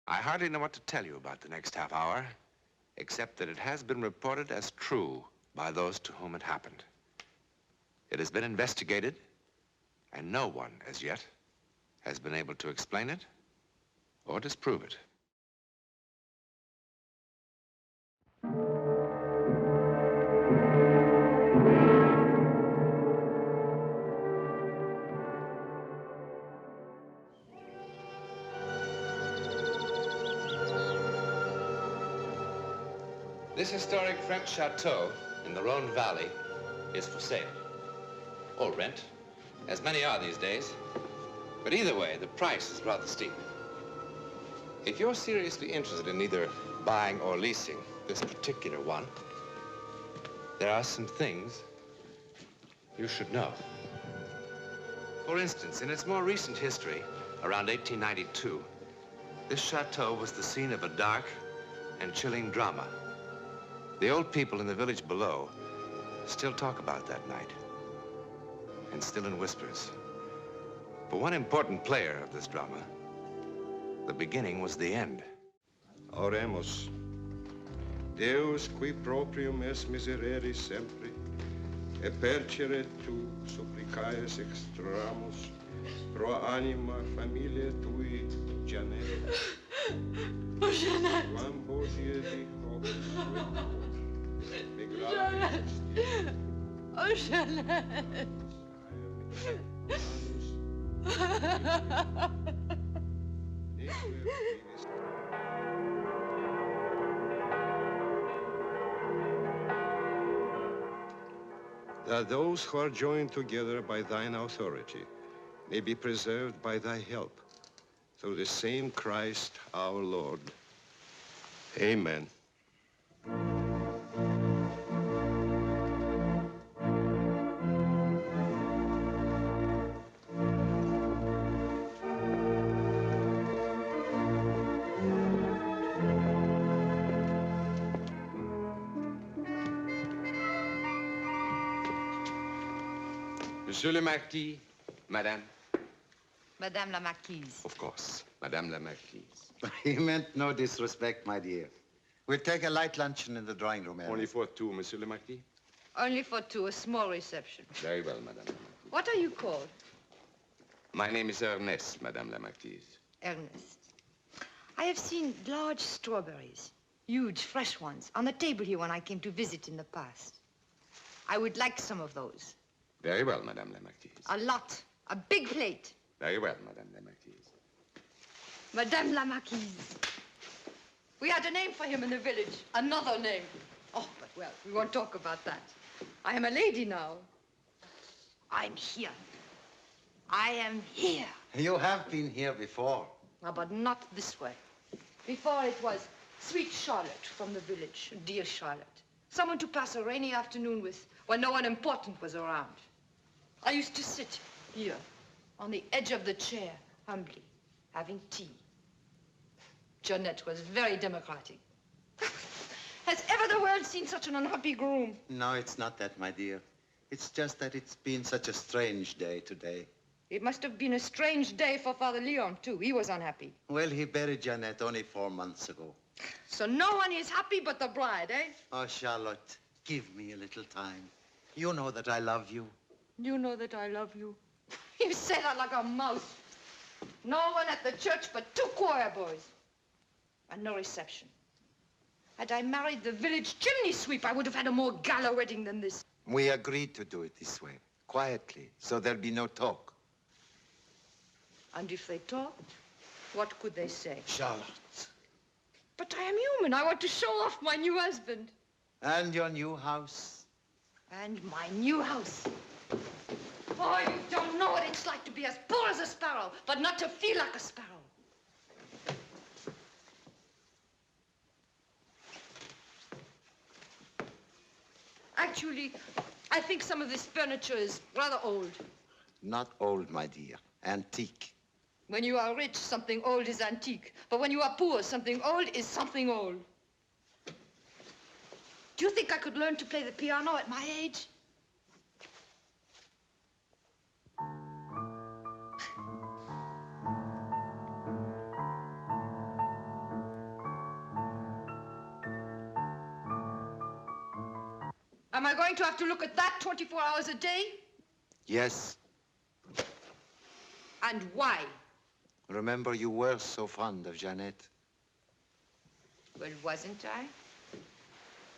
I hardly know what to tell you about the next half hour, except that it has been reported as true by those to whom it happened. It has been investigated, and no one, as yet, has been able to explain it or disprove it. This historic French chateau in the Rhone Valley is for sale. Or rent, as many are these days. But either way, the price is rather steep. If you're seriously interested in either buying or leasing this particular one, there are some things you should know. For instance, in its more recent history, around 1892, this chateau was the scene of a dark and chilling drama. The old people in the village below still talk about that night, and still in whispers. For one important player of this drama, the beginning was the end. Oremus. Deus qui proprium es miserere sempre, e percere tu supplicaes extramus, pro anima familiae tui, Janet. Oh, Janet. Quam hodie di hobis Janet. Oh, Janet. That those who are joined together by thine authority may be preserved by thy help, through the same Christ our Lord. Amen. Monsieur le Marquis, Madame. Madame la Marquise. Of course, Madame la Marquise. He meant no disrespect, my dear. We'll take a light luncheon in the drawing room area. Only for two, Monsieur le Marquis? Only for two, a small reception. Very well, Madame la Marquise. What are you called? My name is Ernest, Madame la Marquise. Ernest. I have seen large strawberries, huge, fresh ones, on the table here when I came to visit in the past. I would like some of those. Very well, Madame la Marquise. A lot. A big plate. Very well, Madame la Marquise. Madame la Marquise. We had a name for him in the village. Another name. Oh, but well, we won't talk about that. I am a lady now. I'm here. I am here. You have been here before. Ah, but not this way. Before it was sweet Charlotte from the village. Dear Charlotte. Someone to pass a rainy afternoon with when no one important was around. I used to sit here on the edge of the chair, humbly, having tea. Jeanette was very democratic. Has ever the world seen such an unhappy groom? No, it's not that, my dear. It's just that it's been such a strange day today. It must have been a strange day for Father Leon, too. He was unhappy. Well, he buried Jeanette only 4 months ago. So no one is happy but the bride, eh? Oh, Charlotte, give me a little time. You know that I love you. You know that I love you. You say that like a mouse. No one at the church but 2 choir boys. And no reception. Had I married the village chimney sweep, I would have had a more gala wedding than this. We agreed to do it this way, quietly, so there'll be no talk. And if they talked, what could they say? Charlotte. But I am human. I want to show off my new husband. And your new house. And my new house. Oh, you don't know what it's like to be as poor as a sparrow, but not to feel like a sparrow. Actually, I think some of this furniture is rather old. Not old, my dear. Antique. When you are rich, something old is antique. But when you are poor, something old is something old. Do you think I could learn to play the piano at my age? Am I going to have to look at that 24 hours a day? Yes. And why? Remember, you were so fond of Jeannette. Well, wasn't I?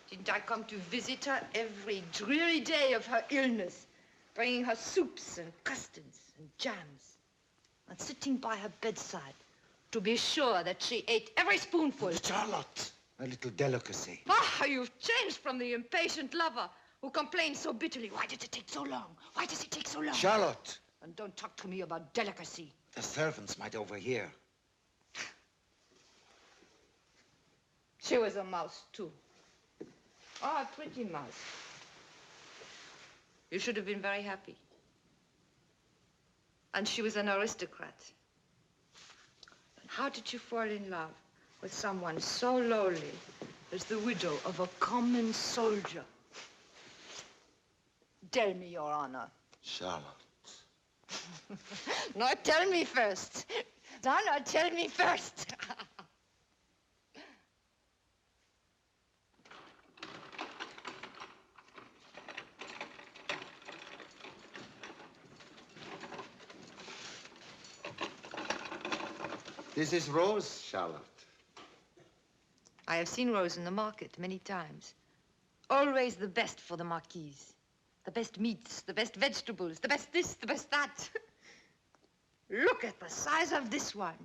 Didn't I come to visit her every dreary day of her illness, bringing her soups and custards and jams, and sitting by her bedside to be sure that she ate every spoonful? Charlotte, a little delicacy. Ah, you've changed from the impatient lover who complains so bitterly. Why did it take so long? Why does it take so long? Charlotte! And don't talk to me about delicacy. The servants might overhear. She was a mouse, too. Oh, a pretty mouse. You should have been very happy. And she was an aristocrat. And how did you fall in love with someone so lowly as the widow of a common soldier? Tell me, Your Honor. Charlotte. No, tell me first. No, tell me first. This is Rose, Charlotte. I have seen Rose in the market many times. Always the best for the Marquis. The best meats, the best vegetables, the best this, the best that. Look at the size of this one.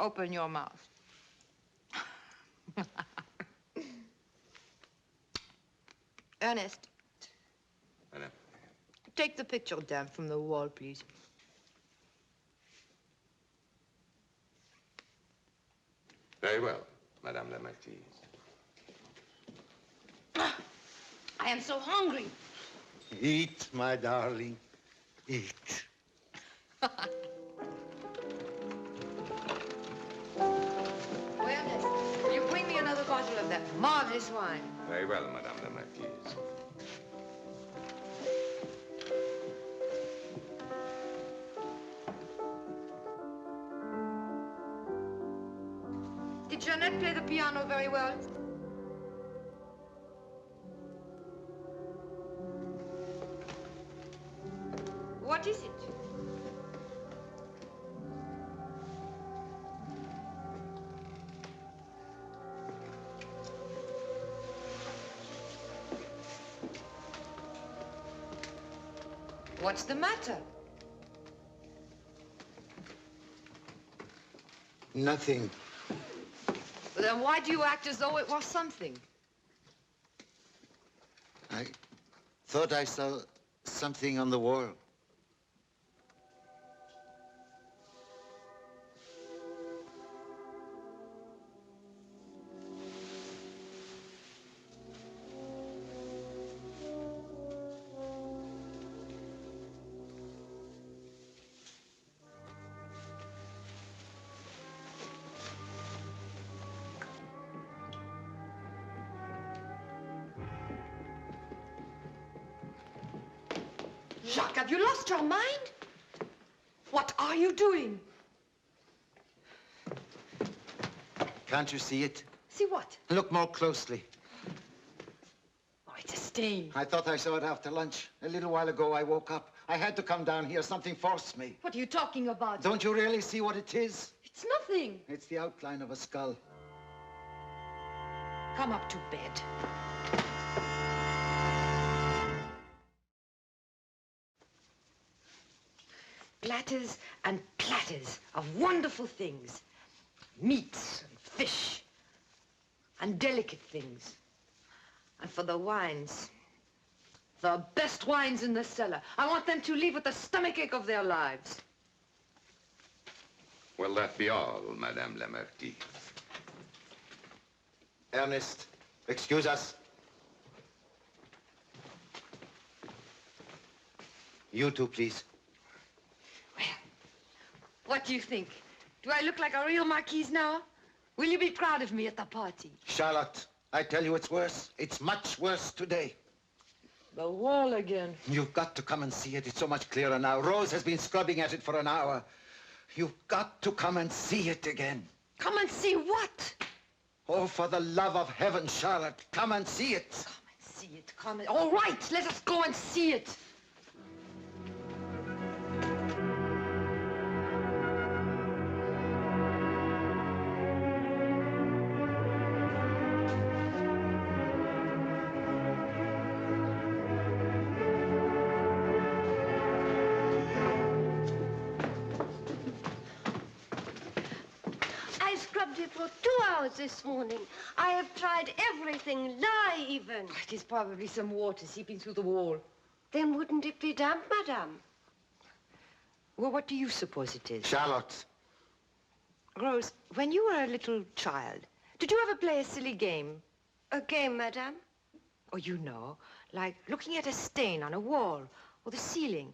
Open your mouth. Ernest. Madame. Take the picture down from the wall, please. Very well, Madame la Marquise. I am so hungry. Eat, my darling. Eat. Ernest, will you bring me another bottle of that marvelous wine? Very well, Madame la Marquise. Did Jeannette play the piano very well? What is it? What's the matter? Nothing. Then why do you act as though it was something? I thought I saw something on the wall. Jacques, have you lost your mind? What are you doing? Can't you see it? See what? Look more closely. Oh, it's a stain. I thought I saw it after lunch. A little while ago, I woke up. I had to come down here. Something forced me. What are you talking about? Don't you really see what it is? It's nothing. It's the outline of a skull. Come up to bed. Platters and platters of wonderful things. Meats and fish and delicate things. And for the wines, the best wines in the cellar. I want them to leave with the stomachache of their lives. Will that be all, Madame la Marquise? Ernest, excuse us. You two, please. Well, what do you think? Do I look like a real Marquise now? Will you be proud of me at the party? Charlotte, I tell you it's worse. It's much worse today. The wall again. You've got to come and see it. It's so much clearer now. Rose has been scrubbing at it for an hour. You've got to come and see it again. Come and see what? Oh, for the love of heaven, Charlotte, come and see it. Come and see it, come and... All right, let us go and see it. I scrubbed it for 2 hours this morning. I have tried everything, lye even. It is probably some water seeping through the wall. Then wouldn't it be damp, madame? Well, what do you suppose it is? Charlotte. Rose, when you were a little child, did you ever play a silly game? A game, madame? Oh, you know, like looking at a stain on a wall or the ceiling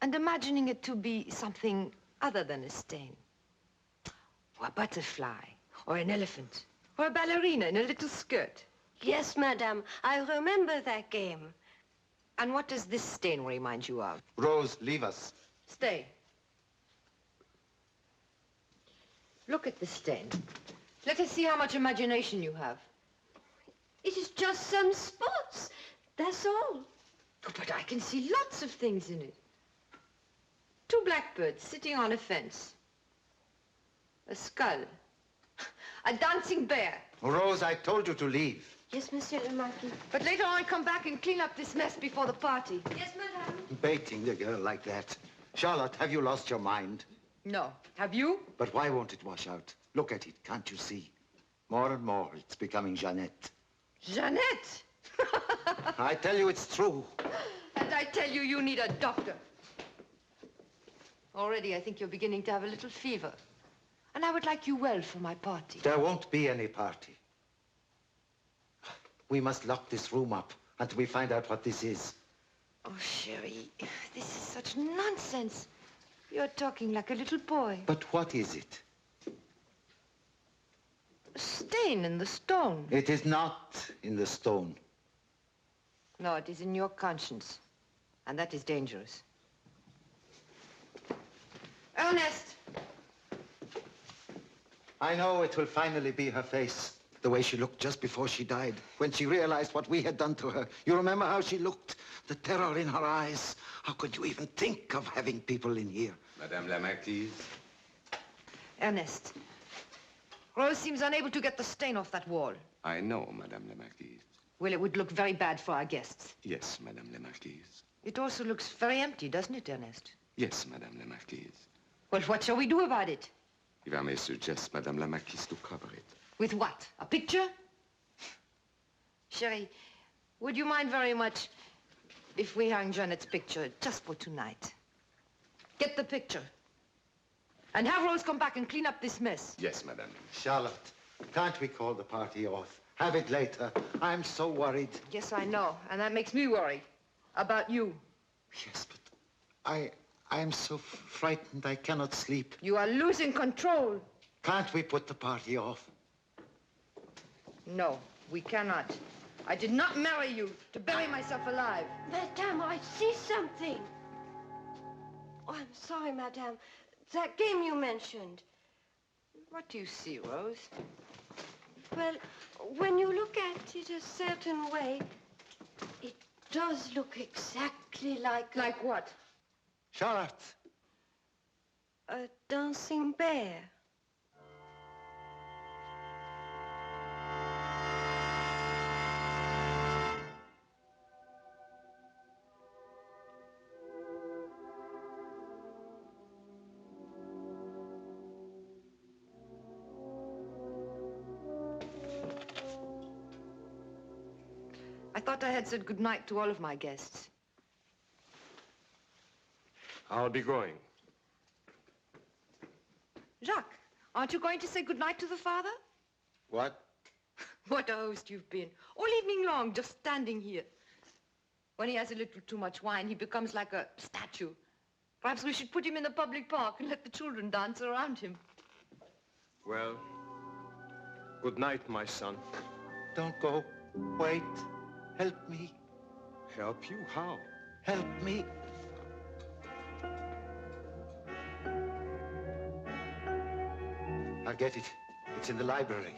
and imagining it to be something other than a stain. Or a butterfly, or an elephant, or a ballerina in a little skirt. Yes, madame. I remember that game. And what does this stain remind you of? Rose, leave us. Stay. Look at the stain. Let us see how much imagination you have. It is just some spots. That's all. Oh, but I can see lots of things in it. 2 blackbirds sitting on a fence. A skull. A dancing bear. Rose, I told you to leave. Yes, Monsieur le Marquis. But later on, come back and clean up this mess before the party. Yes, madame. Baiting the girl like that. Charlotte, have you lost your mind? No. Have you? But why won't it wash out? Look at it, can't you see? More and more, it's becoming Jeannette. Jeannette! I tell you, it's true. And I tell you, you need a doctor. Already, I think you're beginning to have a little fever. And I would like you well for my party. There won't be any party. We must lock this room up until we find out what this is. Oh, Sherry, this is such nonsense. You're talking like a little boy. But what is it? A stain in the stone. It is not in the stone. No, it is in your conscience. And that is dangerous. Ernest! I know it will finally be her face. The way she looked just before she died, when she realized what we had done to her. You remember how she looked? The terror in her eyes. How could you even think of having people in here? Madame la Marquise. Ernest, Rose seems unable to get the stain off that wall. I know, Madame la Marquise. Well, it would look very bad for our guests. Yes, Madame la Marquise. It also looks very empty, doesn't it, Ernest? Yes, Madame la Marquise. Well, what shall we do about it? If I may suggest, Madame la Marquise, to cover it. With what? A picture? Sherry, would you mind very much if we hung Jeannette's picture just for tonight? Get the picture. And have Rose come back and clean up this mess. Yes, Madame. Charlotte, can't we call the party off? Have it later. I'm so worried. Yes, I know. And that makes me worry. About you. Yes, but I'm so frightened I cannot sleep. You are losing control. Can't we put the party off? No, we cannot. I did not marry you to bury myself alive. Madame, I see something. Oh, I'm sorry, madame. That game you mentioned. What do you see, Rose? Well, when you look at it a certain way, it does look exactly like... Like what? Charlotte. A dancing bear. I thought I had said goodnight to all of my guests. I'll be going. Jacques, aren't you going to say goodnight to the father? What? What a host you've been. All evening long, just standing here. When he has a little too much wine, he becomes like a statue. Perhaps we should put him in the public park and let the children dance around him. Well, good night, my son. Don't go. Wait. Help me. Help you? How? Help me. I'll get it. It's in the library.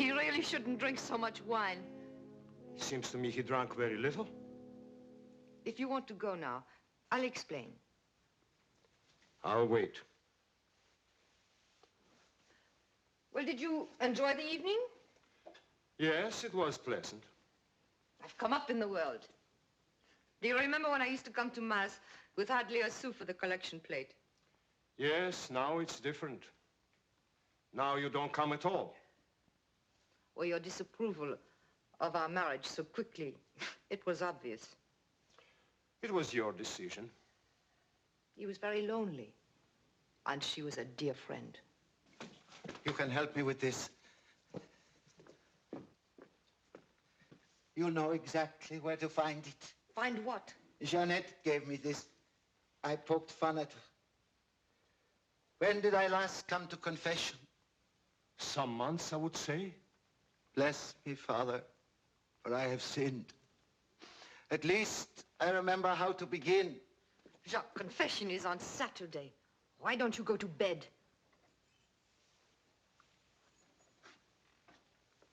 He really shouldn't drink so much wine. It seems to me he drank very little. If you want to go now, I'll explain. I'll wait. Well, did you enjoy the evening? Yes, it was pleasant. I've come up in the world. Do you remember when I used to come to Mass with hardly a sou for the collection plate? Yes, now it's different. Now you don't come at all. Or your disapproval of our marriage so quickly. It was obvious. It was your decision. He was very lonely. And she was a dear friend. You can help me with this. You know exactly where to find it. Find what? Jeanette gave me this. I poked fun at her. When did I last come to confession? Some months, I would say. Bless me, Father, for I have sinned. At least I remember how to begin. Jacques, confession is on Saturday. Why don't you go to bed?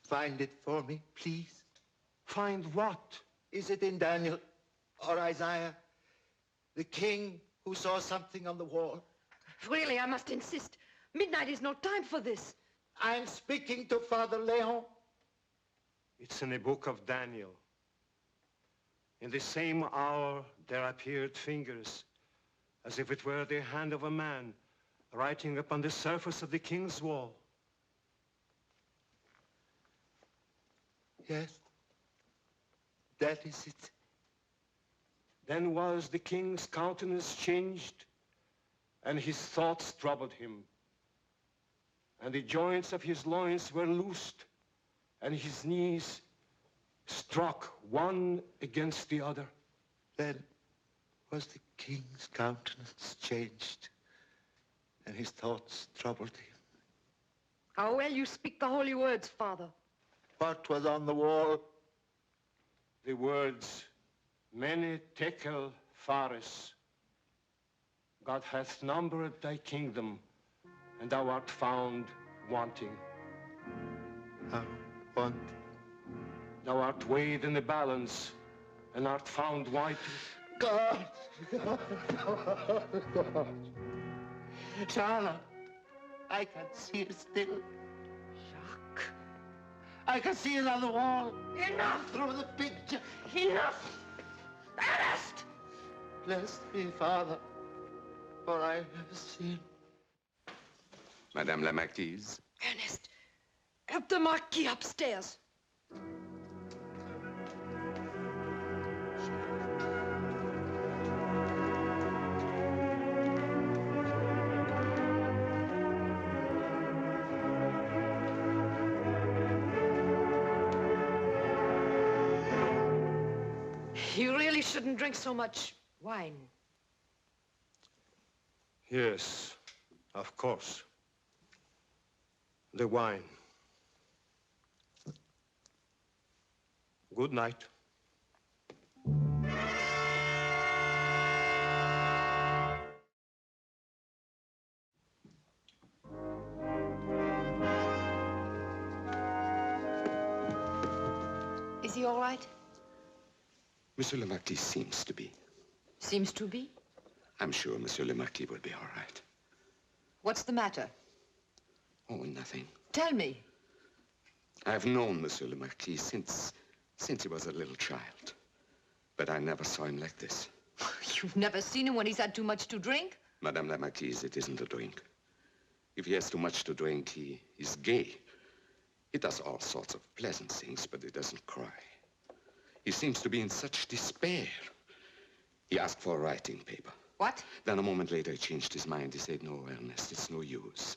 Find it for me, please. Find what? Is it in Daniel or Isaiah? The king who saw something on the wall? Really, I must insist. Midnight is no time for this. I'm speaking to Father Leon. It's in the book of Daniel. In the same hour, there appeared fingers, as if it were the hand of a man, writing upon the surface of the king's wall. Yes, that is it. Then was the king's countenance changed, and his thoughts troubled him. And the joints of his loins were loosed, and his knees struck one against the other. Then was the king's countenance changed, and his thoughts troubled him. How well you speak the holy words, Father. What was on the wall? The words, Mene tekel phares. God hath numbered thy kingdom, and thou art found wanting. Wanting. Thou art weighed in the balance, and art found white. God! Charlotte, I can see it still. Jacques. I can see it on the wall. Enough! Through the picture. Enough! Ernest! Bless me, Father, for I have sinned. Madame la Marquise. Ernest, help the Marquis upstairs. You really shouldn't drink so much wine. Yes, of course. The wine. Good night. Is he all right? Monsieur le Marquis seems to be. Seems to be. I'm sure Monsieur le Marquis will be all right. What's the matter? Oh, nothing. Tell me. I've known Monsieur le Marquis since he was a little child. But I never saw him like this. You've never seen him when he's had too much to drink? Madame la Marquise, it isn't a drink. If he has too much to drink, he's gay. He does all sorts of pleasant things, but he doesn't cry. He seems to be in such despair. He asked for a writing paper. What? Then a moment later, he changed his mind. He said, no, Ernest, it's no use.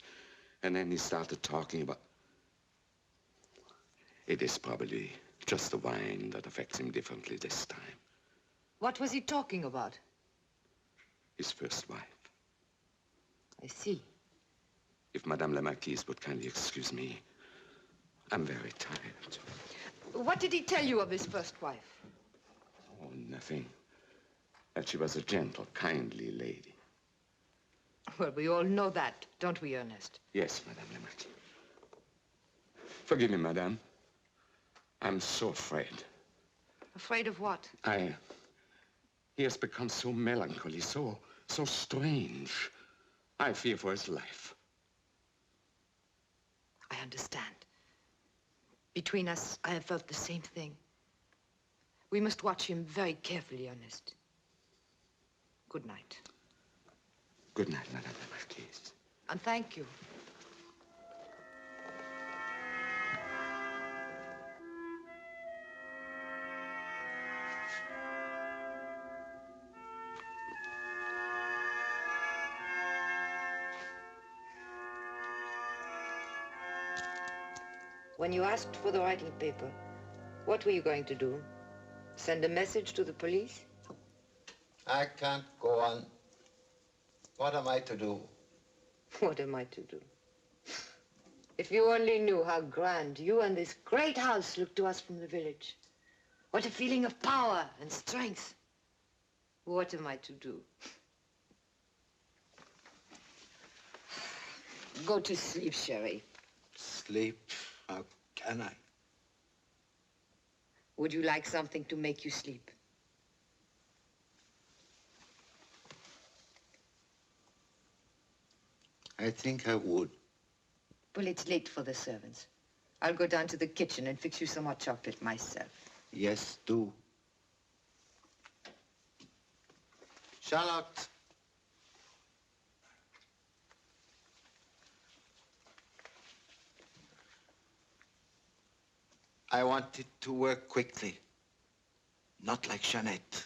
And then he started talking about... It is probably just the wine that affects him differently this time. What was he talking about? His first wife. I see. If Madame la Marquise would kindly excuse me, I'm very tired. What did he tell you of his first wife? Oh, nothing. That she was a gentle, kindly lady. Well, we all know that, don't we, Ernest? Yes, Madame la Marquise. Forgive me, madame. I'm so afraid. Afraid of what? He has become so melancholy, so strange. I fear for his life. I understand. Between us, I have felt the same thing. We must watch him very carefully, Ernest. Good night. Good night, Madame la Marquise. And thank you. When you asked for the writing paper, what were you going to do? Send a message to the police? I can't go on. What am I to do? What am I to do? If you only knew how grand you and this great house look to us from the village. What a feeling of power and strength. What am I to do? Go to sleep, Sherry. Sleep? How can I? Would you like something to make you sleep? I think I would. Well, it's late for the servants. I'll go down to the kitchen and fix you some hot chocolate myself. Yes, do. Charlotte. I want it to work quickly. Not like Jeanette.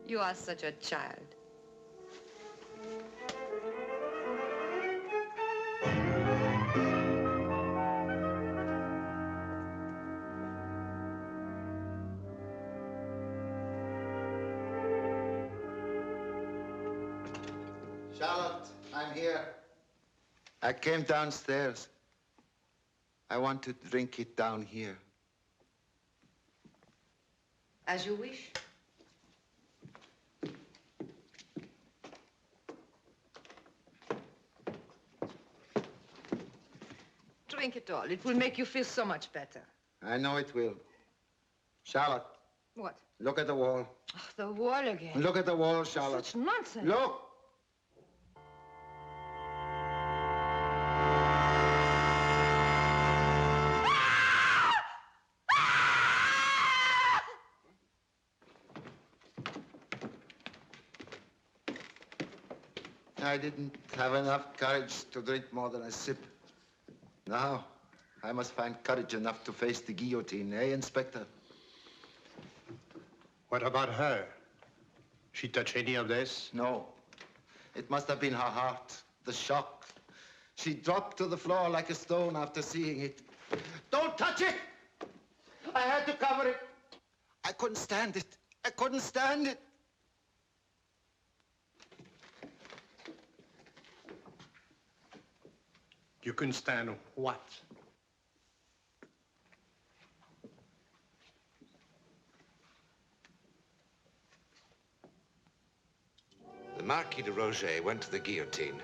You are such a child. Charlotte, I'm here. I came downstairs. I want to drink it down here. As you wish. Drink it all. It will make you feel so much better. I know it will. Charlotte. What? Look at the wall. Oh, the wall again. Look at the wall, Charlotte. Such nonsense. Look! I didn't have enough courage to drink more than a sip. Now, I must find courage enough to face the guillotine, eh, Inspector? What about her? She touch any of this? No. It must have been her heart, the shock. She dropped to the floor like a stone after seeing it. Don't touch it! I had to cover it. I couldn't stand it. I couldn't stand it. You couldn't stand what? The Marquis de Roget went to the guillotine,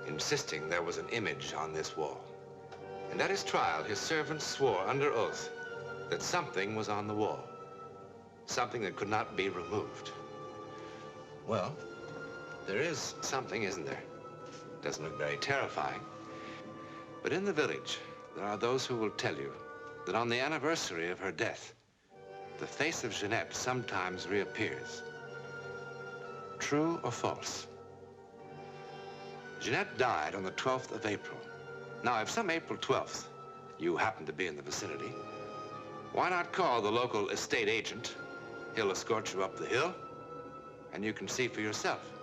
insisting there was an image on this wall. And at his trial, his servants swore under oath that something was on the wall. Something that could not be removed. Well, there is something, isn't there? Doesn't look very terrifying. But in the village, there are those who will tell you that on the anniversary of her death, the face of Jeanette sometimes reappears. True or false? Jeanette died on the 12th of April. Now, if some April 12th you happen to be in the vicinity, why not call the local estate agent? He'll escort you up the hill, and you can see for yourself.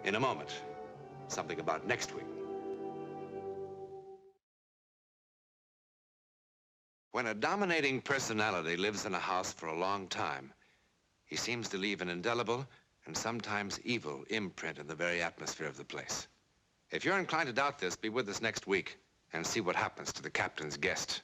In a moment, something about next week. When a dominating personality lives in a house for a long time, he seems to leave an indelible and sometimes evil imprint in the very atmosphere of the place. If you're inclined to doubt this, be with us next week and see what happens to the captain's guest.